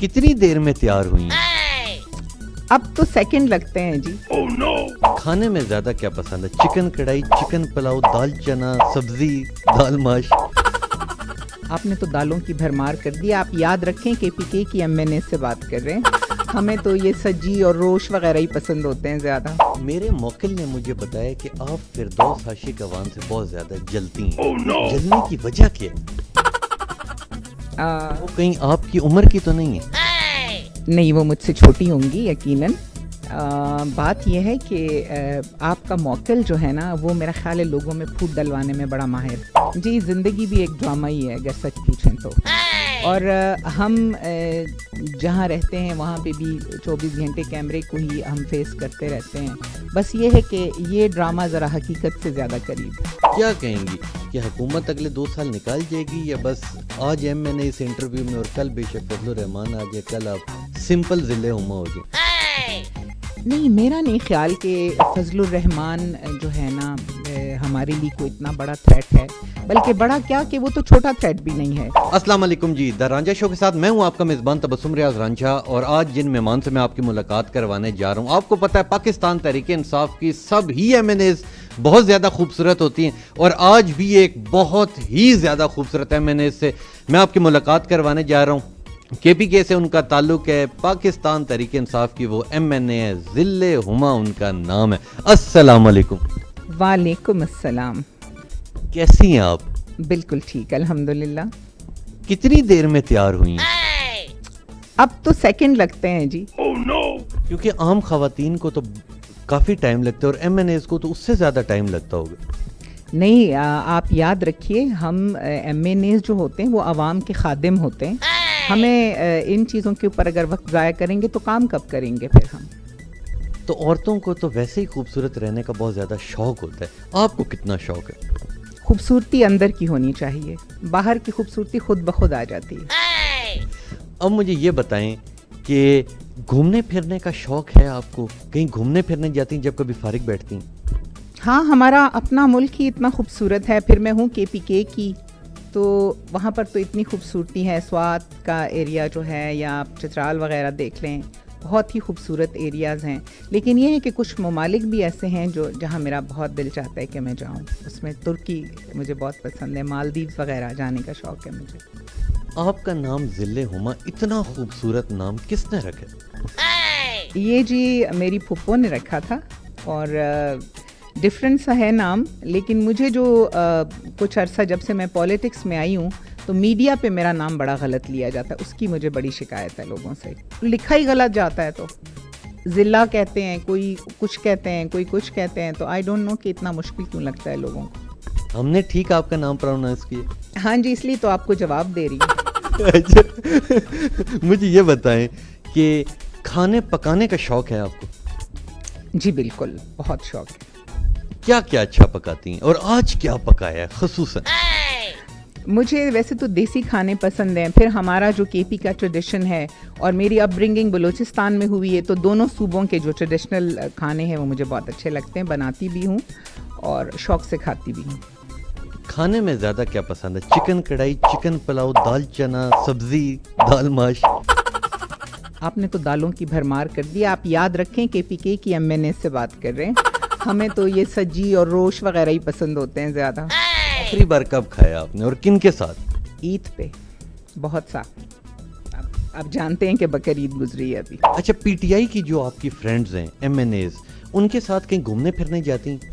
کتنی دیر میں تیار ہوئی ہیں؟ اب تو سیکنڈ لگتے ہیں جی. کھانے میں زیادہ کیا پسند ہے؟ چکن کڑھائی، چکن پلاؤ، دال چنا، سبزی، دال ماش؟ آپ نے تو دالوں کی بھرمار کر دی. آپ یاد رکھیں کہ پی کے کی ایم این اے سے بات کر رہے ہیں. ہمیں تو یہ سجی اور روش وغیرہ ہی پسند ہوتے ہیں زیادہ. میرے موکل نے مجھے بتایا کہ آپ فردوس عاشق عوان سے بہت زیادہ جلتی ہیں. جلنے کی وجہ کیا ہے؟ وہ کہیں آپ کی عمر کی تو نہیں ہے؟ نہیں، وہ مجھ سے چھوٹی ہوں گی یقیناً. بات یہ ہے کہ آپ کا موکل جو ہے نا وہ میرا خیال ہے لوگوں میں پھوٹ ڈلوانے میں بڑا ماہر. جی، زندگی بھی ایک ڈرامہ ہی ہے اگر سچ پوچھیں تو. اور ہم جہاں رہتے ہیں وہاں پہ بھی 24 گھنٹے کیمرے کو ہی ہم فیس کرتے رہتے ہیں. بس یہ ہے کہ یہ ڈرامہ ذرا حقیقت سے زیادہ قریب. کیا کہیں گی کہ حکومت اگلے 2 سال نکال جائے گی، یا بس آج ایم این اے اس انٹرویو میں اور کل بے شک فضل الرحمان آ جائے، کل آپ سمپل ضلع ہما ہو جائے؟ نہیں، میرا نہیں خیال کہ فضل الرحمان جو ہے نا ہمارے لیے کوئی اتنا بڑا تھریٹ ہے، بلکہ بڑا کیا کہ وہ تو چھوٹا تھریٹ بھی نہیں ہے. السلام علیکم جی، دا رانجھا شو کے ساتھ میں ہوں آپ کا میزبان تبسم ریاض رانجھا، اور آج جن مہمان سے میں آپ کی ملاقات کروانے جا رہا ہوں، آپ کو پتہ ہے پاکستان تحریک انصاف کی سب ہی ایم این ایز بہت زیادہ خوبصورت ہوتی ہیں، اور آج بھی ایک بہت ہی زیادہ خوبصورت ایم این ایز سے میں آپ کی ملاقات کروانے جا رہا ہوں. کے پی کے سے ان کا تعلق ہے، پاکستان تحریک انصاف کی وہ ایم این اے ہے، ذل ہما ان کا نام ہے. السلام علیکم. وعلیکم السلام. کیسی ہیں آپ؟ بالکل ٹھیک، الحمدللہ. کتنی دیر میں تیار ہوئی ہیں؟ اب تو سیکنڈ لگتے ہیں جی. کیونکہ عام خواتین کو تو کافی ٹائم لگتا ہے، اور ایم این ایز کو تو اس سے زیادہ ٹائم لگتا ہوگا. نہیں، آپ یاد رکھیے ہم ایم این ایز جو ہوتے ہیں وہ عوام کے خادم ہوتے ہیں. ہمیں ان چیزوں کے اوپر اگر وقت ضائع کریں گے تو کام کب کریں گے پھر ہم؟ تو عورتوں کو تو ویسے ہی خوبصورت رہنے کا بہت زیادہ شوق ہوتا ہے، آپ کو کتنا شوق ہے؟ خوبصورتی اندر کی ہونی چاہیے، باہر کی خوبصورتی خود بخود آ جاتی ہے. اب مجھے یہ بتائیں کہ گھومنے پھرنے کا شوق ہے آپ کو؟ کہیں گھومنے پھرنے جاتی ہیں جب کبھی فارغ بیٹھتی ہیں؟ ہاں، ہمارا اپنا ملک ہی اتنا خوبصورت ہے. پھر میں ہوں کے پی کے کی، تو وہاں پر تو اتنی خوبصورتی ہے. سوات کا ایریا جو ہے یا آپ چترال وغیرہ دیکھ لیں، بہت ہی خوبصورت ایریاز ہیں. لیکن یہ ہے کہ کچھ ممالک بھی ایسے ہیں جہاں میرا بہت دل چاہتا ہے کہ میں جاؤں. اس میں ترکی مجھے بہت پسند ہے، مالدیوز وغیرہ جانے کا شوق ہے مجھے. آپ کا نام ذل ہما، اتنا خوبصورت نام کس نے رکھا؟ یہ جی میری پھپھو نے رکھا تھا، اور ڈفرینٹ سا ہے نام. لیکن مجھے جو کچھ عرصہ جب سے میں پالیٹکس میں آئی ہوں تو میڈیا پہ میرا نام بڑا غلط لیا جاتا ہے. اس کی مجھے بڑی شکایت ہے لوگوں سے. لکھا ہی غلط جاتا ہے، تو ضلع کہتے ہیں، کوئی کچھ کہتے ہیں، کوئی کچھ کہتے ہیں. تو آئی ڈونٹ نو کہ اتنا مشکل کیوں لگتا ہے لوگوں کو. ہم نے ٹھیک آپ کا نام پروناؤنس کیا. ہاں جی، اس لیے تو آپ کو جواب دے رہی ہوں. مجھے یہ بتائیں کہ کھانے پکانے کا شوق ہے آپ کو؟ جی بالکل، بہت شوق ہے. کیا کیا اچھا پکاتی ہیں، اور آج کیا پکایا ہے خصوصاً؟ مجھے ویسے تو دیسی کھانے پسند ہیں. پھر ہمارا جو کے پی کا ٹریڈیشن ہے، اور میری اپ برنگنگ بلوچستان میں ہوئی ہے، تو دونوں صوبوں کے جو ٹریڈیشنل کھانے ہیں وہ مجھے بہت اچھے لگتے ہیں. بناتی بھی ہوں اور شوق سے کھاتی بھی ہوں. کھانے میں زیادہ کیا پسند ہے؟ چکن کڑھائی، چکن پلاؤ، دال چنا، سبزی، دال ماش؟ آپ نے تو دالوں کی بھرمار کر دی. آپ یاد رکھیں کے پی کے کی ایم این اے سے بات کر رہے ہیں. ہمیں تو یہ سجی اور روش وغیرہ ہی پسند ہوتے ہیں زیادہ. آخری بار کب کھایا آپ نے، اور کن کے ساتھ؟ عید پہ، بہت سا. آپ جانتے ہیں کہ بقر عید گزری ہے ابھی. اچھا، پی ٹی آئی کی جو آپ کی فرینڈز ہیں ایم این ایز، ان کے ساتھ کہیں گھومنے پھرنے جاتی ہیں؟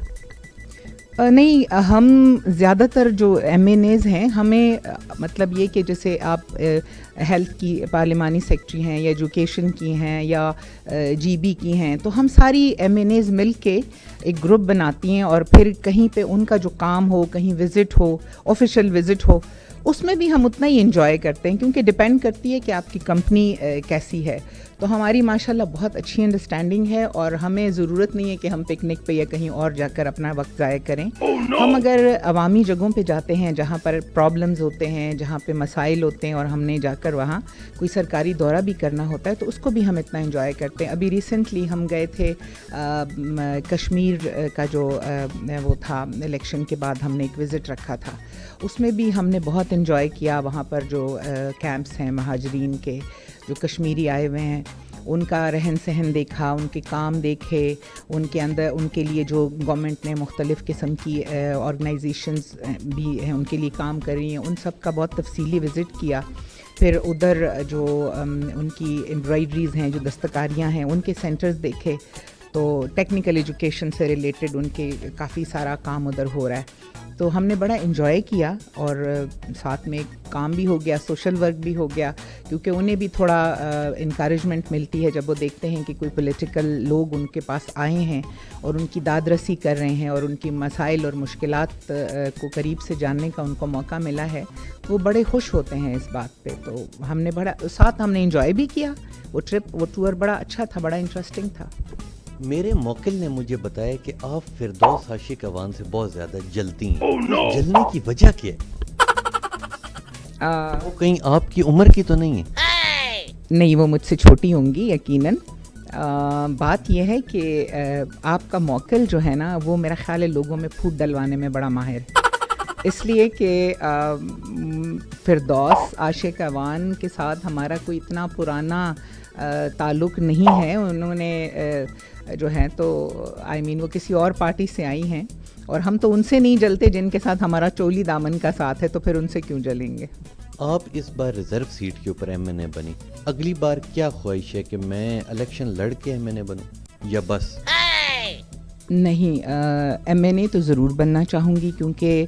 نہیں، ہم زیادہ تر جو ایم این ایز ہیں، ہمیں مطلب یہ کہ جیسے آپ ہیلتھ کی پارلیمانی سیکٹری ہیں، یا ایجوکیشن کی ہیں، یا جی بی کی ہیں، تو ہم ساری ایم این ایز مل کے ایک گروپ بناتی ہیں. اور پھر کہیں پہ ان کا جو کام ہو، کہیں وزٹ ہو، آفیشیل وزٹ ہو، اس میں بھی ہم اتنا ہی انجوائے کرتے ہیں، کیونکہ ڈپینڈ کرتی ہے کہ آپ کی کمپنی کیسی ہے. تو ہماری ماشاءاللہ بہت اچھی انڈرسٹینڈنگ ہے، اور ہمیں ضرورت نہیں ہے کہ ہم پکنک پہ یا کہیں اور جا کر اپنا وقت ضائع کریں. ہم اگر عوامی جگہوں پہ جاتے ہیں جہاں پر پرابلمز ہوتے ہیں، جہاں پہ مسائل ہوتے ہیں، اور ہم نے جا کر وہاں کوئی سرکاری دورہ بھی کرنا ہوتا ہے، تو اس کو بھی ہم اتنا انجوائے کرتے ہیں. ابھی ریسنٹلی ہم گئے تھے کشمیر کا جو وہ تھا الیکشن کے بعد، ہم نے ایک وزٹ رکھا تھا. اس میں بھی ہم نے بہت انجوائے کیا. وہاں پر جو کیمپس ہیں مہاجرین کے، جو کشمیری آئے ہوئے ہیں ان کا رہن سہن دیکھا, ان کے کام دیکھے, ان کے اندر ان کے لیے جو گورنمنٹ نے مختلف قسم کی آرگنائزیشنز بھی ہیں ان کے لیے کام کر رہی ہیں, ان سب کا بہت تفصیلی وزٹ کیا. پھر ادھر جو ان کی امبرائڈریز ہیں, جو دستکاریاں ہیں, ان کے سینٹرز دیکھے. تو ٹیکنیکل ایجوکیشن سے ریلیٹڈ ان کے کافی سارا کام ادھر ہو رہا ہے. تو ہم نے بڑا انجوائے کیا اور ساتھ میں کام بھی ہو گیا, سوشل ورک بھی ہو گیا, کیونکہ انہیں بھی تھوڑا انکریجمنٹ ملتی ہے جب وہ دیکھتے ہیں کہ کوئی پولیٹیکل لوگ ان کے پاس آئے ہیں اور ان کی داد رسی کر رہے ہیں اور ان کی مسائل اور مشکلات کو قریب سے جاننے کا ان کو موقع ملا ہے. وہ بڑے خوش ہوتے ہیں اس بات پہ. تو ہم نے بڑا ساتھ ہم نے انجوائے بھی کیا. وہ ٹرپ, وہ ٹور بڑا اچھا تھا, بڑا انٹرسٹنگ تھا. میرے موکل نے مجھے بتایا کہ آپ فردوس عاشق اوان سے بہت زیادہ جلتی ہیں. جلنے کی وجہ کیا ہے؟ وہ کہیں آپ کی عمر کی تو نہیں ہے؟ نہیں, وہ مجھ سے چھوٹی ہوں گی یقیناً. بات یہ ہے کہ آپ کا موکل جو ہے نا وہ میرا خیال ہے لوگوں میں پھوٹ ڈلوانے میں بڑا ماہر ہے. اس لیے کہ فردوس عاشق اوان کے ساتھ ہمارا کوئی اتنا پرانا تعلق نہیں ہے. انہوں نے جو ہیں تو وہ کسی اور پارٹی سے آئی ہیں اور ہم تو ان سے نہیں جلتے جن کے ساتھ ہمارا چولی دامن کا ساتھ ہے, تو پھر ان سے کیوں جلیں گے. آپ اس بار ریزرو سیٹ کے اوپر ایم این اے بنی. اگلی بار کیا خواہش ہے کہ میں الیکشن لڑ کے ایم این اے بنوں یا بس؟ نہیں, ایم این اے تو ضرور بننا چاہوں گی, کیونکہ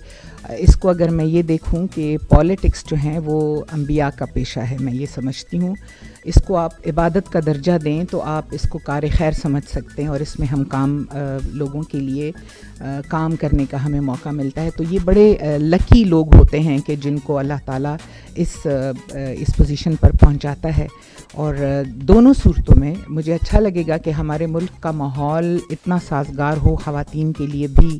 اس کو اگر میں یہ دیکھوں کہ پالیٹکس جو ہیں وہ انبیاء کا پیشہ ہے, میں یہ سمجھتی ہوں. اس کو آپ عبادت کا درجہ دیں تو آپ اس کو کار خیر سمجھ سکتے ہیں, اور اس میں ہم کام لوگوں کے لیے کام کرنے کا ہمیں موقع ملتا ہے. تو یہ بڑے لکی لوگ ہوتے ہیں کہ جن کو اللہ تعالیٰ اس پوزیشن پر پہنچاتا ہے. اور دونوں صورتوں میں مجھے اچھا لگے گا کہ ہمارے ملک کا ماحول اتنا سازگار ہو خواتین کے لیے بھی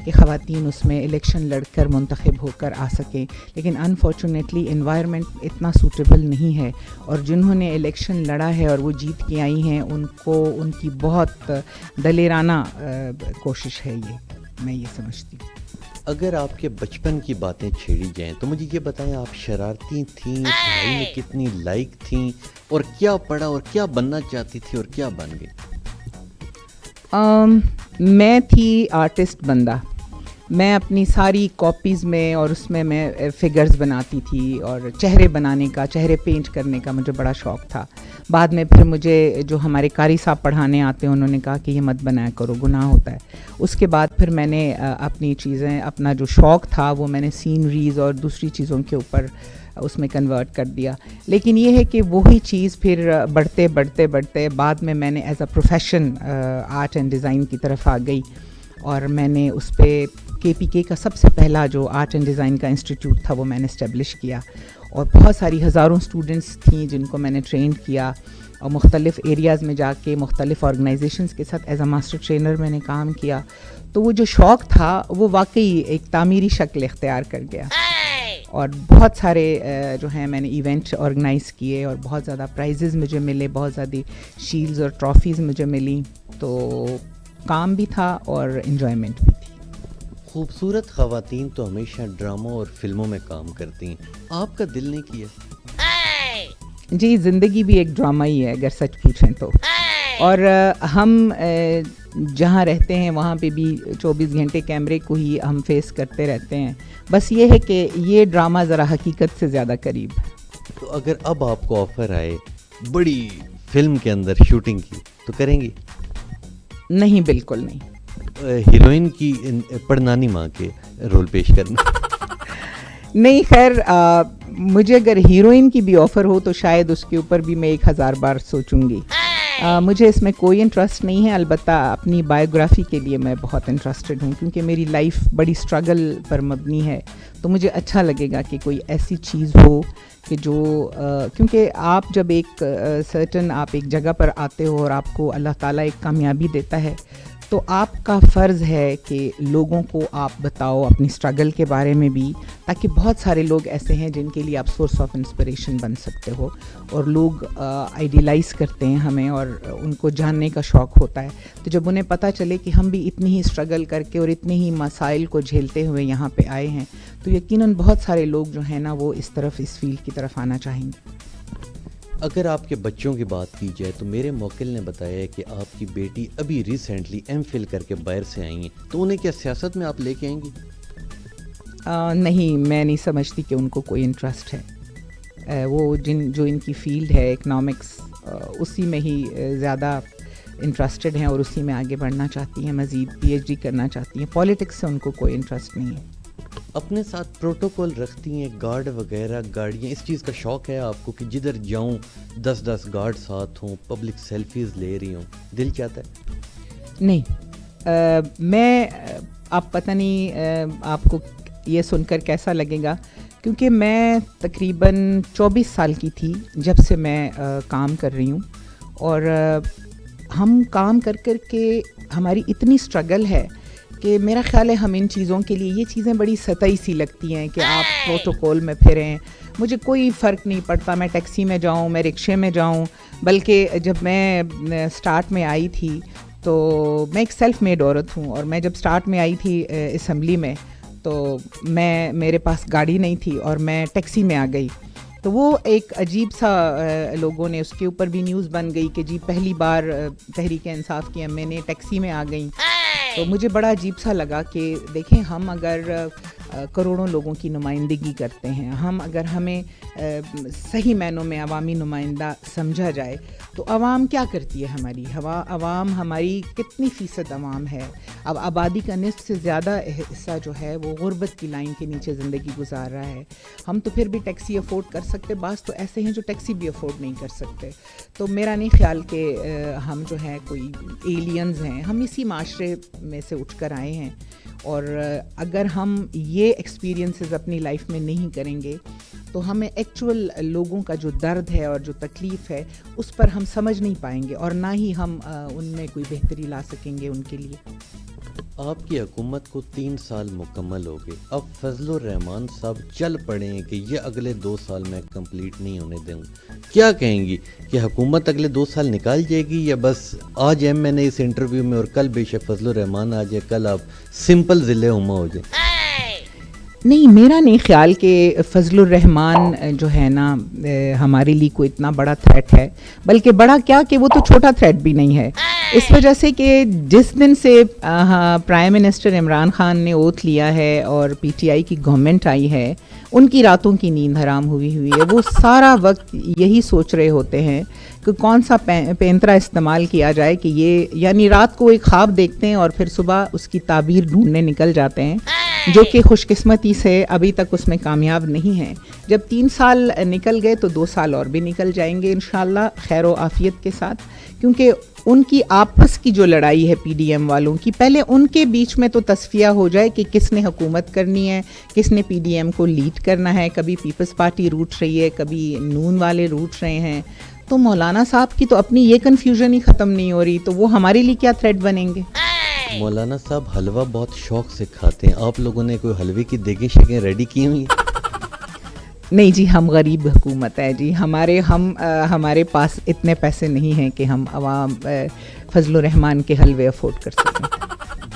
کہ خواتین اس میں الیکشن لڑ کر منتخب ہو کر آ سکیں. لیکن انفارچونیٹلی انوائرمنٹ اتنا سوٹیبل نہیں ہے, اور جنہوں نے الیکشن لڑا ہے اور وہ جیت کے آئی ہیں ان کو ان کی بہت دلیرانہ کوشش ہے. میں یہ سمجھتی ہوں. اگر آپ کے بچپن کی باتیں چھیڑی جائیں تو مجھے یہ بتائیں, آپ شرارتی تھیں, پڑھائی میں کتنی لائق تھیں, اور کیا پڑھا اور کیا بننا چاہتی تھی اور کیا بن گئی؟ میں تھی آرٹسٹ بندہ. میں اپنی ساری کاپیز میں اور اس میں فگرز بناتی تھی, اور چہرے بنانے کا, چہرے پینٹ کرنے کا مجھے بڑا شوق تھا. بعد میں پھر مجھے جو ہمارے قاری صاحب پڑھانے آتے ہیں انہوں نے کہا کہ یہ مت بنایا کرو, گناہ ہوتا ہے. اس کے بعد پھر میں نے اپنی چیزیں, اپنا جو شوق تھا وہ میں نے سینریز اور دوسری چیزوں کے اوپر اس میں کنورٹ کر دیا. لیکن یہ ہے کہ وہی چیز پھر بڑھتے بڑھتے بڑھتے بعد میں نے as a profession art and design کی طرف آ گئی, اور میں نے اس پہ KPK کا سب سے پہلا جو آرٹ اینڈ ڈیزائن کا انسٹیٹیوٹ تھا وہ میں نے اسٹیبلش کیا, اور بہت ساری ہزاروں اسٹوڈنٹس تھیں جن کو میں نے ٹرینڈ کیا, اور مختلف ایریاز میں جا کے مختلف آرگنائزیشنز کے ساتھ ایز اے ماسٹر ٹرینر میں نے کام کیا. تو وہ جو شوق تھا وہ واقعی ایک تعمیری شکل اختیار کر گیا, اور بہت سارے جو ہیں میں نے ایونٹ آرگنائز کیے, اور بہت زیادہ پرائزز مجھے ملے, بہت زیادہ شیلڈز اور ٹرافیز مجھے ملی. تو کام بھی تھا اور انجوائمنٹ بھی تھی. خوبصورت خواتین تو ہمیشہ ڈراموں اور فلموں میں کام کرتی ہیں, آپ کا دل نہیں کیا؟ جی, زندگی بھی ایک ڈرامہ ہی ہے اگر سچ پوچھیں تو. اور ہم جہاں رہتے ہیں وہاں پہ بھی 24 گھنٹے کیمرے کو ہی ہم فیس کرتے رہتے ہیں. بس یہ ہے کہ یہ ڈرامہ ذرا حقیقت سے زیادہ قریب. تو اگر اب آپ کو آفر آئے بڑی فلم کے اندر شوٹنگ کی تو کریں گی؟ نہیں, بالکل نہیں. ہیروئن کی پڑنانی ماں کے رول پیش کرنا؟ نہیں, خیر مجھے اگر ہیروئن کی بھی آفر ہو تو شاید اس کے اوپر بھی میں 1000 بار سوچوں گی. مجھے اس میں کوئی انٹرسٹ نہیں ہے. البتہ اپنی بایوگرافی کے لیے میں بہت انٹرسٹڈ ہوں, کیونکہ میری لائف بڑی اسٹرگل پر مبنی ہے. تو مجھے اچھا لگے گا کہ کوئی ایسی چیز ہو کہ جو کیونکہ آپ جب ایک سرٹن آپ ایک جگہ پر آتے ہو اور آپ کو اللہ تعالیٰ ایک کامیابی دیتا ہے, تو آپ کا فرض ہے کہ لوگوں کو آپ بتاؤ اپنی اسٹرگل کے بارے میں بھی, تاکہ بہت سارے لوگ ایسے ہیں جن کے لیے آپ سورس آف انسپریشن بن سکتے ہو, اور لوگ آئیڈیلائز کرتے ہیں ہمیں اور ان کو جاننے کا شوق ہوتا ہے. تو جب انہیں پتہ چلے کہ ہم بھی اتنی ہی اسٹرگل کر کے اور اتنے ہی مسائل کو جھیلتے ہوئے یہاں پہ آئے ہیں, تو یقیناً بہت سارے لوگ جو ہیں نا وہ اس فیلڈ کی طرف آنا چاہیں گے. اگر آپ کے بچوں کی بات کی جائے تو میرے موکل نے بتایا ہے کہ آپ کی بیٹی ابھی ریسنٹلی ایم فل کر کے باہر سے آئی ہیں، تو انہیں کیا سیاست میں آپ لے کے آئیں گی؟ نہیں، میں نہیں سمجھتی کہ ان کو کوئی انٹرسٹ ہے. وہ جو ان کی فیلڈ ہے اکنامکس، اسی میں ہی زیادہ انٹرسٹڈ ہیں اور اسی میں آگے بڑھنا چاہتی ہیں، مزید پی ایچ ڈی کرنا چاہتی ہیں. پالیٹکس سے ان کو کوئی انٹرسٹ نہیں ہے. اپنے ساتھ پروٹوکول رکھتی ہیں، گارڈ وغیرہ، گاڑیاں، اس چیز کا شوق ہے آپ کو کہ جدھر جاؤں 10 گارڈ ساتھ ہوں، پبلک سیلفیز لے رہی ہوں، دل چاہتا ہے؟ نہیں، میں آپ پتہ نہیں آپ کو یہ سن کر کیسا لگے گا، کیونکہ میں تقریباً 24 سال کی تھی جب سے میں کام کر رہی ہوں، اور ہم کام کر کے ہماری اتنی اسٹرگل ہے کہ میرا خیال ہے ہم ان چیزوں کے لیے، یہ چیزیں بڑی سطحی سی لگتی ہیں کہ آپ پروٹوکول میں پھریں. مجھے کوئی فرق نہیں پڑتا میں ٹیکسی میں جاؤں، میں رکشے میں جاؤں. بلکہ جب میں اسٹارٹ میں آئی تھی تو میں ایک سیلف میڈ عورت ہوں، اور میں جب اسٹارٹ میں آئی تھی اسمبلی میں تو میرے پاس گاڑی نہیں تھی اور میں ٹیکسی میں آ گئی. تو وہ ایک عجیب سا لوگوں نے اس کے اوپر بھی نیوز بن گئی کہ جی پہلی بار تحریک انصاف کی ایم این اے ٹیکسی میں آ گئیں. تو مجھے بڑا عجیب سا لگا کہ دیکھیں ہم اگر کروڑوں لوگوں کی نمائندگی کرتے ہیں، اگر ہمیں صحیح معنوں میں عوامی نمائندہ سمجھا جائے تو عوام کیا کرتی ہے ہماری؟ عوام ہماری کتنی فیصد عوام ہے؟ اب آبادی کا نصف سے زیادہ حصہ جو ہے وہ غربت کی لائن کے نیچے زندگی گزار رہا ہے. ہم تو پھر بھی ٹیکسی افورڈ کر سکتے، بعض تو ایسے ہیں جو ٹیکسی بھی افورڈ نہیں کر سکتے. تو میرا نہیں خیال کہ ہم جو ہے کوئی ایلینز ہیں، ہم اسی معاشرے میں سے اٹھ کر آئے ہیں، اور اگر ہم یہ ایکسپیرینسز اپنی لائف میں نہیں کریں گے تو ہمیں ایکچول لوگوں کا جو درد ہے اور جو تکلیف ہے اس پر ہم سمجھ نہیں پائیں گے، اور نہ ہی ہم ان میں کوئی بہتری لا سکیں گے ان کے لیے. آپ کی حکومت کو 3 سال مکمل ہو گئے، اب فضل الرحمان صاحب چل پڑے ہیں کہ یہ اگلے 2 سال میں کمپلیٹ نہیں ہونے دیں گے. کیا کہیں گی کہ حکومت اگلے 2 سال نکال جائے گی، یا بس آج ایم این اے اس انٹرویو میں اور کل بے شک فضل الرحمان آ جائے، کل آپ سمپل ضلع ہما ہو جائے؟ نہیں، میرا نہیں خیال کہ فضل الرحمان جو ہے نا ہمارے لیے کوئی اتنا بڑا تھریٹ ہے، بلکہ بڑا کیا کہ وہ تو چھوٹا تھریٹ بھی نہیں ہے. اس وجہ سے کہ جس دن سے پرائم منسٹر عمران خان نے اوتھ لیا ہے اور پی ٹی آئی کی گورنمنٹ آئی ہے، ان کی راتوں کی نیند حرام ہوئی ہے. وہ سارا وقت یہی سوچ رہے ہوتے ہیں کہ کون سا پینترا استعمال کیا جائے کہ یہ، یعنی رات کو ایک خواب دیکھتے ہیں اور پھر صبح اس کی تعبیر ڈھونڈنے نکل جاتے ہیں، جو کہ خوش قسمتی سے ابھی تک اس میں کامیاب نہیں ہیں. جب 3 سال نکل گئے تو 2 سال اور بھی نکل جائیں گے انشاءاللہ خیر و عافیت کے ساتھ، کیونکہ ان کی آپس کی جو لڑائی ہے پی ڈی ایم والوں کی، پہلے ان کے بیچ میں تو تصفیہ ہو جائے کہ کس نے حکومت کرنی ہے، کس نے پی ڈی ایم کو لیڈ کرنا ہے. کبھی پیپلز پارٹی روٹ رہی ہے، کبھی نون والے روٹ رہے ہیں. تو مولانا صاحب کی تو اپنی یہ کنفیوژن ہی ختم نہیں ہو رہی، تو وہ ہمارے لیے کیا تھریٹ بنیں گے؟ مولانا صاحب حلوہ بہت شوق سے کھاتے ہیں، آپ لوگوں نے کوئی حلوے کی دیگیں شیگیں ریڈی کی ہوئی ہیں؟ نہیں جی، ہم غریب حکومت ہے جی، ہمارے پاس اتنے پیسے نہیں ہیں کہ ہم عوام فضل الرحمان کے حلوے افورڈ کر سکیں.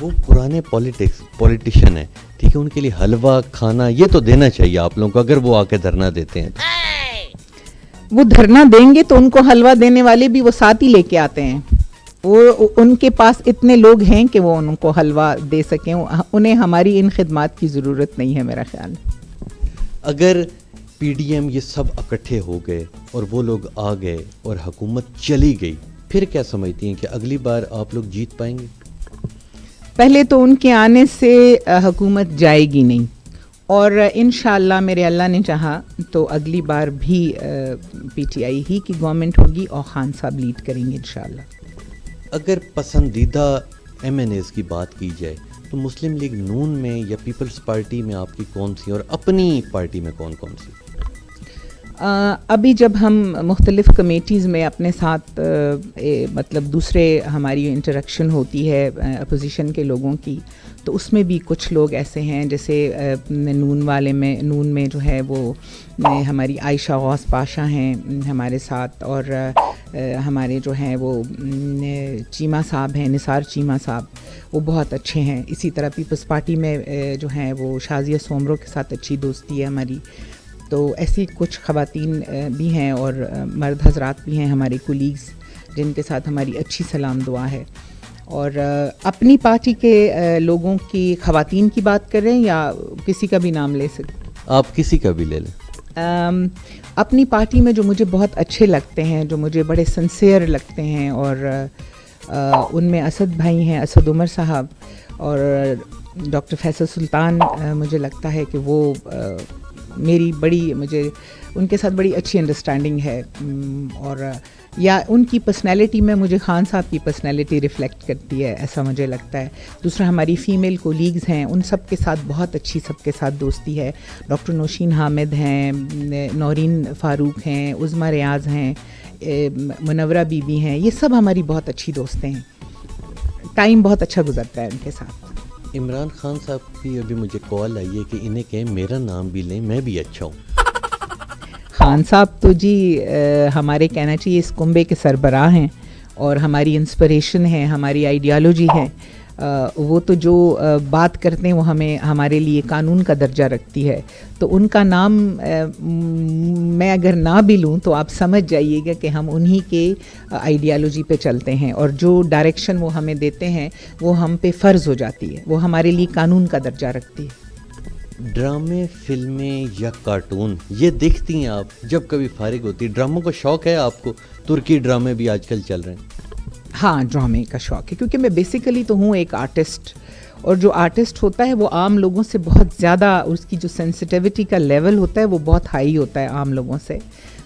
وہ پرانے پولیٹیشین ہیں، ٹھیک ہے، ان کے لیے حلوہ کھانا یہ تو دینا چاہیے آپ لوگوں کو، اگر وہ آ کے دھرنا دیتے ہیں. وہ دھرنا دیں گے تو ان کو حلوہ دینے والے بھی وہ ساتھ ہی لے کے آتے ہیں. وہ ان کے پاس اتنے لوگ ہیں کہ وہ ان کو حلوہ دے سکیں، انہیں ہماری ان خدمات کی ضرورت نہیں ہے میرا خیال. اگر پی ڈی ایم یہ سب اکٹھے ہو گئے اور وہ لوگ آ گئے اور حکومت چلی گئی، پھر کیا سمجھتی ہیں کہ اگلی بار آپ لوگ جیت پائیں گے؟ پہلے تو ان کے آنے سے حکومت جائے گی نہیں، اور انشاءاللہ میرے اللہ نے چاہا تو اگلی بار بھی پی ٹی آئی ہی کی گورنمنٹ ہوگی اور خان صاحب لیڈ کریں گے انشاءاللہ. اگر پسندیدہ ایم این ایز کی بات کی جائے تو مسلم لیگ نون میں یا پیپلز پارٹی میں آپ کی کون سی، اور اپنی پارٹی میں کون کون سی؟ ابھی جب ہم مختلف کمیٹیز میں اپنے ساتھ مطلب دوسرے ہماری انٹریکشن ہوتی ہے اپوزیشن کے لوگوں کی، تو اس میں بھی کچھ لوگ ایسے ہیں جیسے نون میں جو ہے وہ ہماری عائشہ غوث پاشا ہیں ہمارے ساتھ، اور ہمارے جو ہیں وہ چیمہ صاحب ہیں، نثار چیمہ صاحب، وہ بہت اچھے ہیں. اسی طرح پیپلز پارٹی میں جو ہیں وہ شازیہ سومرو کے ساتھ اچھی دوستی ہے ہماری. تو ایسی کچھ خواتین بھی ہیں اور مرد حضرات بھی ہیں ہمارے کولیگز جن کے ساتھ ہماری اچھی سلام دعا ہے. اور اپنی پارٹی کے لوگوں کی خواتین کی بات کریں یا کسی کا بھی نام لے سکتے؟ آپ کسی کا بھی لے لیں. اپنی پارٹی میں جو مجھے بہت اچھے لگتے ہیں, جو مجھے بڑے سنسیئر لگتے ہیں, اور ان میں اسد بھائی ہیں, اسد عمر صاحب, اور ڈاکٹر فیصل سلطان. مجھے لگتا ہے کہ وہ مجھے ان کے ساتھ بڑی اچھی انڈرسٹینڈنگ ہے, اور یا ان کی پرسنالٹی میں مجھے خان صاحب کی پرسنالٹی ریفلیکٹ کرتی ہے, ایسا مجھے لگتا ہے. دوسرا ہماری فیمیل کولیگز ہیں, ان سب کے ساتھ بہت اچھی سب کے ساتھ دوستی ہے. ڈاکٹر نوشین حامد ہیں, نورین فاروق ہیں, عظمیٰ ریاض ہیں, منورہ بی بی ہیں, یہ سب ہماری بہت اچھی دوستیں ہیں. ٹائم بہت اچھا گزرتا ہے ان کے ساتھ. عمران خان صاحب کی ابھی مجھے کال آئی ہے کہ انہیں کہیں میرا نام بھی لیں, میں بھی اچھا ہوں. خان صاحب تو جی ہمارے کہنا چاہیے اس کنبے کے سربراہ ہیں اور ہماری انسپریشن ہے, ہماری آئیڈیالوجی ہے. وہ تو جو بات کرتے ہیں وہ ہمارے لیے قانون کا درجہ رکھتی ہے. تو ان کا نام میں اگر نہ بھی لوں تو آپ سمجھ جائیے گا کہ ہم انہی کے آئیڈیالوجی پہ چلتے ہیں, اور جو ڈائریکشن وہ ہمیں دیتے ہیں وہ ہم پہ فرض ہو جاتی ہے, وہ ہمارے لیے قانون کا درجہ رکھتی ہے. ڈرامے, فلمیں یا کارٹون یہ دیکھتی ہیں آپ جب کبھی فارغ ہوتی؟ ڈراموں کا شوق ہے آپ کو؟ ترکی ڈرامے بھی آج کل چل رہے ہیں. ہاں, ڈرامے کا شوق ہے کیونکہ میں بیسیکلی تو ہوں ایک آرٹسٹ, اور جو آرٹسٹ ہوتا ہے وہ عام لوگوں سے بہت زیادہ, اس کی جو سینسٹیوٹی کا لیول ہوتا ہے وہ بہت ہائی ہوتا ہے عام لوگوں سے.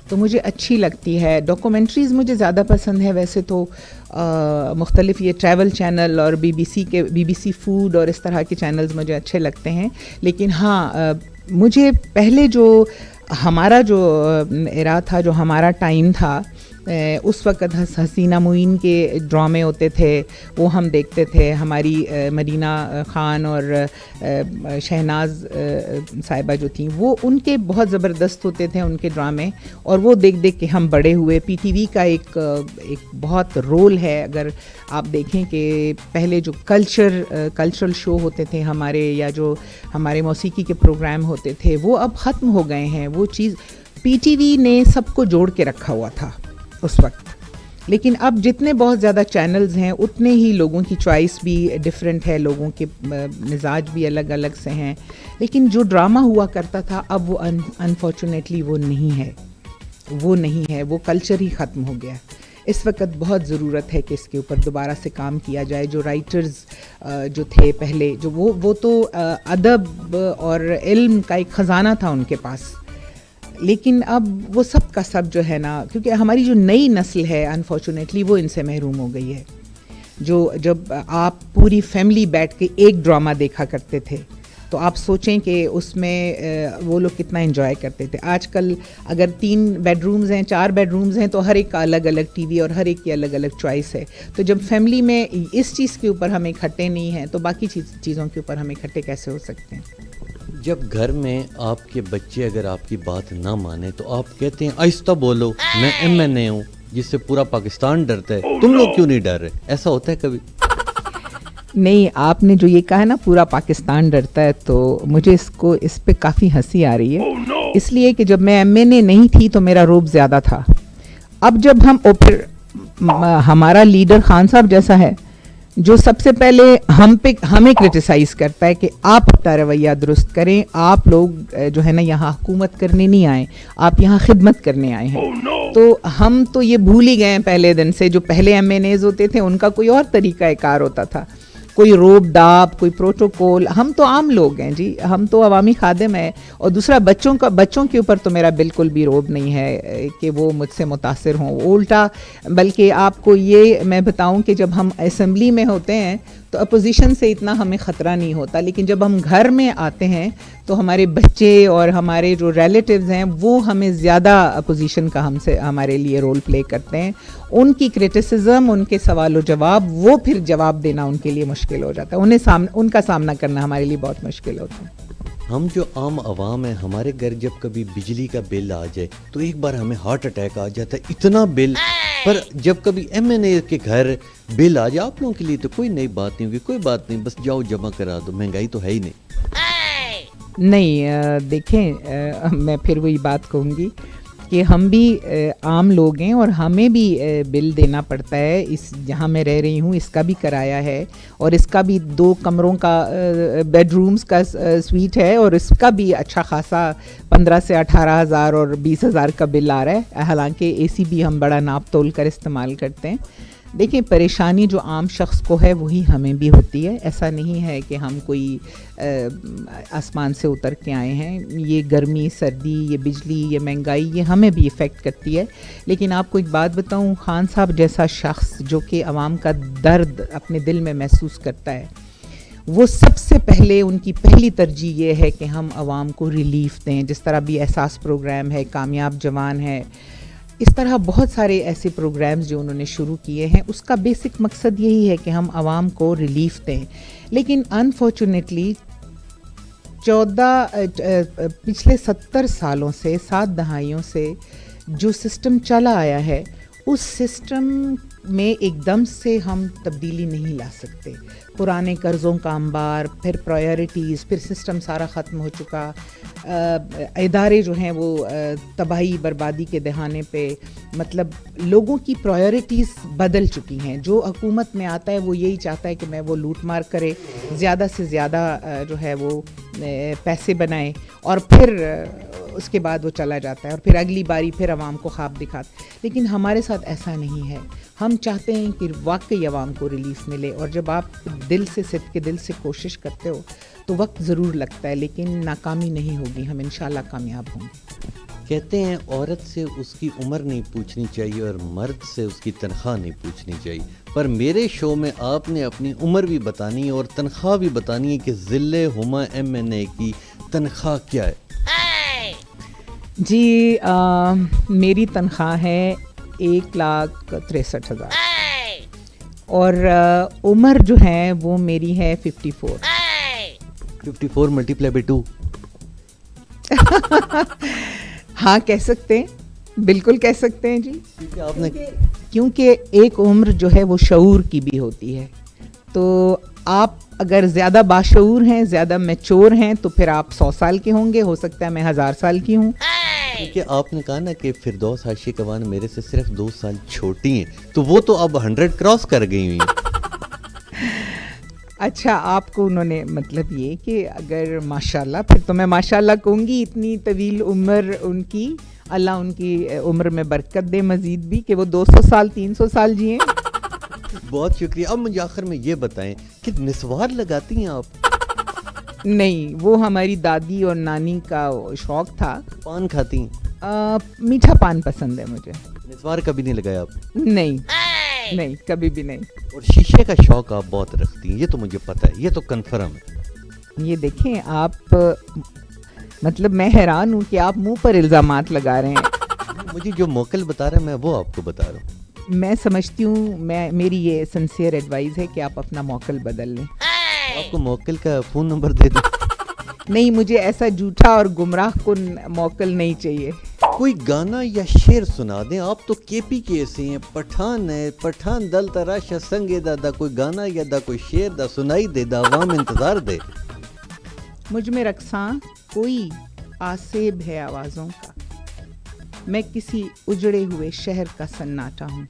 تو مجھے اچھی لگتی ہے. ڈاکومنٹریز مجھے زیادہ پسند ہے. ویسے تو مختلف یہ ٹریول چینل اور بی بی سی فوڈ اور اس طرح کے چینلز مجھے اچھے لگتے ہیں. لیکن ہاں, مجھے پہلے جو ہمارا جو ایرا تھا, جو ہمارا ٹائم تھا, اس وقت حسینہ معین کے ڈرامے ہوتے تھے, وہ ہم دیکھتے تھے. ہماری مدینہ خان اور شہناز صاحبہ جو تھیں, وہ ان کے بہت زبردست ہوتے تھے ان کے ڈرامے, اور وہ دیکھ دیکھ کے ہم بڑے ہوئے. پی ٹی وی کا ایک بہت رول ہے. اگر آپ دیکھیں کہ پہلے جو کلچرل شو ہوتے تھے ہمارے, یا جو ہمارے موسیقی کے پروگرام ہوتے تھے, وہ اب ختم ہو گئے ہیں. وہ چیز پی ٹی وی نے سب کو جوڑ کے رکھا ہوا تھا اس وقت. لیکن اب جتنے بہت زیادہ چینلز ہیں اتنے ہی لوگوں کی چوائس بھی ڈفرینٹ ہے, لوگوں کے مزاج بھی الگ الگ سے ہیں. لیکن جو ڈرامہ ہوا کرتا تھا اب وہ انفارچونیٹلی وہ نہیں ہے, وہ کلچر ہی ختم ہو گیا. اس وقت بہت ضرورت ہے کہ اس کے اوپر دوبارہ سے کام کیا جائے. جو رائٹرز جو تھے پہلے, جو وہ تو ادب اور علم کا ایک خزانہ تھا ان کے پاس, لیکن اب وہ سب کا سب جو ہے نا, کیونکہ ہماری جو نئی نسل ہے انفارچونیٹلی وہ ان سے محروم ہو گئی ہے. جب آپ پوری فیملی بیٹھ کے ایک ڈرامہ دیکھا کرتے تھے تو آپ سوچیں کہ اس میں وہ لوگ کتنا انجوائے کرتے تھے. آج کل اگر 3 بیڈ رومز ہیں, 4 بیڈ رومز ہیں, تو ہر ایک کا الگ الگ ٹی وی اور ہر ایک کی الگ الگ چوائس ہے. تو جب فیملی میں اس چیز کے اوپر ہم اکٹھے نہیں ہیں تو باقی چیزوں کے اوپر ہم اکٹھے کیسے ہو سکتے ہیں؟ جب گھر میں آپ کے بچے اگر آپ کی بات نہ مانے تو آپ کہتے ہیں آہستہ بولو, میں MNA ہوں جس سے پورا پاکستان ڈرتا ہے, تم لوگ کیوں نہیں ڈر رہے؟ ایسا ہوتا ہے کبھی؟ نہیں, آپ نے جو یہ کہا نا پورا پاکستان ڈرتا ہے, تو مجھے اس پہ کافی ہنسی آ رہی ہے. اس لیے کہ جب میں MNA نہیں تھی تو میرا روب زیادہ تھا. اب جب پھر ہمارا لیڈر خان صاحب جیسا ہے جو سب سے پہلے ہمیں کرٹیسائز کرتا ہے کہ آپ اپنا رویہ درست کریں, آپ لوگ جو ہے نا یہاں حکومت کرنے نہیں آئے, آپ یہاں خدمت کرنے آئے ہیں. تو ہم تو یہ بھول ہی گئے ہیں پہلے دن سے. جو پہلے MNAs ہوتے تھے ان کا کوئی اور طریقہ کار ہوتا تھا, کوئی روب داب, کوئی پروٹوکول. ہم تو عام لوگ ہیں جی, ہم تو عوامی خادم ہیں. اور دوسرا بچوں کے اوپر تو میرا بالکل بھی روب نہیں ہے کہ وہ مجھ سے متاثر ہوں, الٹا. بلکہ آپ کو یہ میں بتاؤں کہ جب ہم اسمبلی میں ہوتے ہیں تو اپوزیشن سے اتنا ہمیں خطرہ نہیں ہوتا, لیکن جب ہم گھر میں آتے ہیں تو ہمارے بچے اور ہمارے جو ریلیٹیوز ہیں وہ ہمیں زیادہ اپوزیشن کا ہمارے لیے رول پلے کرتے ہیں. ان کی کرٹیسزم, ان کے سوال و جواب, وہ پھر جواب دینا ان کے لیے مشکل ہو جاتا ہے. ان کا سامنا کرنا ہمارے لیے بہت مشکل ہوتا ہے. ہم جو عام عوام ہیں, ہمارے گھر جب کبھی بجلی کا بل آ جائے تو ایک بار ہمیں ہارٹ اٹیک آ جاتا ہے, اتنا بل. پر جب کبھی MNA کے گھر بل آ جائے, آپ لوگوں کے لیے تو کوئی نئی بات نہیں ہوگی, کوئی بات نہیں, بس جاؤ جمع کرا دو, مہنگائی تو ہے ہی نہیں. نہیں دیکھیں میں پھر وہی بات کہوں گی کہ ہم بھی عام لوگ ہیں اور ہمیں بھی بل دینا پڑتا ہے. اس جہاں میں رہ رہی ہوں اس کا بھی کرایہ ہے اور اس کا بھی 2 کمروں کا بیڈ رومز کا سویٹ ہے اور اس کا بھی اچھا خاصا 15 سے 18,000 اور 20,000 کا بل آ رہا ہے. حالانکہ اے سی بھی ہم بڑا ناپ تول کر استعمال کرتے ہیں. دیکھیں پریشانی جو عام شخص کو ہے وہی ہمیں بھی ہوتی ہے. ایسا نہیں ہے کہ ہم کوئی آسمان سے اتر کے آئے ہیں. یہ گرمی سردی یہ بجلی یہ مہنگائی یہ ہمیں بھی افیکٹ کرتی ہے. لیکن آپ کو ایک بات بتاؤں, خان صاحب جیسا شخص جو کہ عوام کا درد اپنے دل میں محسوس کرتا ہے, وہ سب سے پہلے ان کی پہلی ترجیح یہ ہے کہ ہم عوام کو ریلیف دیں. جس طرح بھی احساس پروگرام ہے, کامیاب جوان ہے, اس طرح بہت سارے ایسے پروگرامز جو انہوں نے شروع کیے ہیں, اس کا بیسک مقصد یہی ہے کہ ہم عوام کو ریلیف دیں. لیکن انفارچونیٹلی پچھلے 70 سالوں سے 7 دہائیوں سے جو سسٹم چلا آیا ہے اس سسٹم میں ایک دم سے ہم تبدیلی نہیں لا سکتے. پرانے قرضوں کا انبار, پھر پرائیورٹیز, پھر سسٹم سارا ختم ہو چکا, ادارے جو ہیں وہ تباہی بربادی کے دہانے پہ, مطلب لوگوں کی پرائیورٹیز بدل چکی ہیں. جو حکومت میں آتا ہے وہ یہی چاہتا ہے کہ میں وہ لوٹ مار کرے, زیادہ سے زیادہ جو ہے وہ پیسے بنائے اور پھر اس کے بعد وہ چلا جاتا ہے اور پھر اگلی باری پھر عوام کو خواب دکھاتا. لیکن ہمارے ساتھ ایسا نہیں ہے. ہم چاہتے ہیں کہ واقعی عوام کو ریلیف ملے, اور جب آپ دل سے صدق کے دل سے کوشش کرتے ہو تو وقت ضرور لگتا ہے لیکن ناکامی نہیں ہوگی, ہم انشاءاللہ کامیاب ہوں گے. کہتے ہیں عورت سے اس کی عمر نہیں پوچھنی چاہیے اور مرد سے اس کی تنخواہ نہیں پوچھنی چاہیے, پر میرے شو میں آپ نے اپنی عمر بھی بتانی ہے اور تنخواہ بھی بتانی ہے کہ ضلع ہما MNA کی تنخواہ کیا ہے. جی میری تنخواہ ہے 1,63,000 اور عمر جو ہے وہ میری ہے 54. 54 ملٹیپلائی بائی 2. ہاں کہہ سکتے ہیں, بالکل کہہ سکتے ہیں جی, آپ نے کیونکہ ایک عمر جو ہے وہ شعور کی بھی ہوتی ہے. تو آپ اگر زیادہ باشعور ہیں, زیادہ میچور ہیں, تو پھر آپ 100 سال کے ہوں گے, ہو سکتا ہے میں 1000 سال کی ہوں. کیونکہ آپ نے کہا نا کہ فردوس عاشق اوان میرے سے صرف 2 سال چھوٹی ہیں, تو وہ تو اب 100 کراس کر گئی ہوئی ہیں. اچھا آپ کو انہوں نے مطلب یہ کہ اگر ماشاءاللہ, پھر تو میں ماشاءاللہ کہوں گی, اتنی طویل عمر ان کی, اللہ ان کی عمر میں برکت دے مزید بھی, کہ وہ 200 سال 300 سال جئیں. بہت شکریہ. اب مجھے آخر میں یہ بتائیں کہ نسوار لگاتی ہیں آپ؟ نہیں, وہ ہماری دادی اور نانی کا شوق تھا. پان کھاتی ہیں؟ میٹھا پان پسند ہے مجھے. نسوار کبھی نہیں لگایا آپ؟ نہیں نہیں, کبھی بھی نہیں. اور شیشے کا شوق آپ بہت رکھتی ہیں, یہ تو مجھے پتہ ہے, یہ تو کنفرم ہے. یہ دیکھیں آپ, مطلب میں حیران ہوں کہ آپ منہ پر الزامات لگا رہے ہیں. مجھے جو موکل بتا رہا ہے میں وہ آپ کو بتا رہا ہوں. میں سمجھتی ہوں, میری یہ سنسیئر ایڈوائز ہے کہ آپ اپنا موکل بدل لیں. آپ کو موکل کا فون نمبر دے دوں؟ نہیں, مجھے ایسا جھوٹا اور گمراہ کن موکل نہیں چاہیے. کوئی گانا یا شعر سنا دیں. آپ تو KP کے ایسے ہیں, پٹھان ہے, پٹھان دل تراشا سنگے دا کوئی گانا یا دا کوئی شعر دا سنائی دے, دا عوام انتظار دے. مجھ میں رقصاں کوئی آسیب ہے آوازوں کا, میں کسی اجڑے ہوئے شہر کا سناٹا ہوں.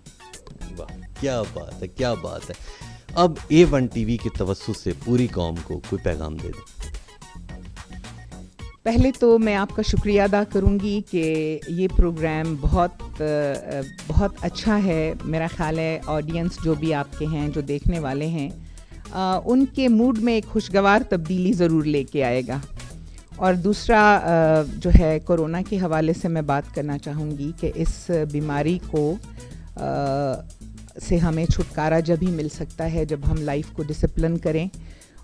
واہ, کیا بات ہے, کیا بات ہے. اب A1 TV کے توسط سے پوری قوم کو کوئی پیغام دے دیں. پہلے تو میں آپ کا شکریہ ادا کروں گی کہ یہ پروگرام بہت اچھا ہے. میرا خیال ہے آڈینس جو بھی آپ کے ہیں, جو دیکھنے والے ہیں, ان کے موڈ میں ایک خوشگوار تبدیلی ضرور لے کے آئے گا. اور دوسرا جو ہے کورونا کے حوالے سے میں بات کرنا چاہوں گی کہ اس بیماری کو سے ہمیں چھٹکارا جب ہی مل سکتا ہے جب ہم لائف کو ڈسپلن کریں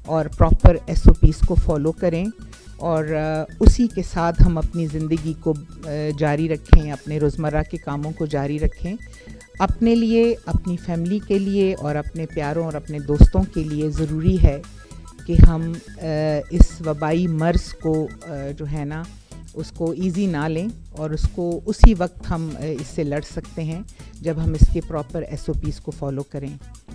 اور پراپر SOPs کو فالو کریں, اور اسی کے ساتھ ہم اپنی زندگی کو جاری رکھیں, اپنے روزمرہ کے کاموں کو جاری رکھیں. اپنے لیے, اپنی فیملی کے لیے اور اپنے پیاروں اور اپنے دوستوں کے لیے ضروری ہے کہ ہم اس وبائی مرض کو جو ہے نا اس کو ایزی نہ لیں, اور اس کو اسی وقت ہم اس سے لڑ سکتے ہیں جب ہم اس کے پراپر SOPs کو فالو کریں.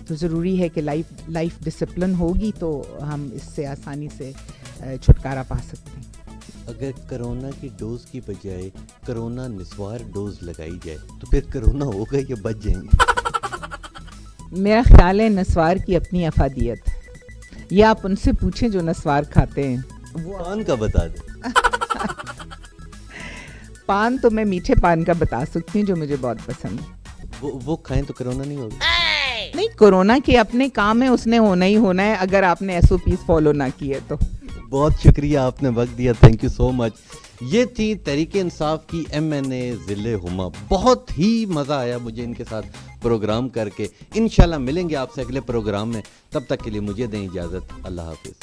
تو ضروری ہے کہ لائف ڈسپلن ہوگی تو ہم اس سے آسانی سے چھٹکارا پا سکتے ہیں. اگر کرونا کی ڈوز کی بجائے کرونا نسوار ڈوز لگائی جائے تو پھر کرونا ہوگا یا بچ جائیں گے؟ میرا خیال ہے نسوار کی اپنی افادیت ہے، یہ آپ ان سے پوچھیں جو نسوار کھاتے ہیں. وہ پان کا بتا دیں. پان تو میں میٹھے پان کا بتا سکتی ہوں جو مجھے بہت پسند ہے. وہ کھائیں تو کرونا نہیں ہوگا؟ نہیں، کورونا کے اپنے کام ہے، اس نے ہونا ہی ہونا ہے اگر آپ نے ایس او پیز فالو نہ کیے تو. بہت شکریہ، آپ نے وقت دیا، تھینک یو سو مچ. یہ تھی تحریک انصاف کی ایم این اے ضلع ہما. بہت ہی مزہ آیا مجھے ان کے ساتھ پروگرام کر کے. انشاءاللہ ملیں گے آپ سے اگلے پروگرام میں، تب تک کے لیے مجھے دیں اجازت. اللہ حافظ.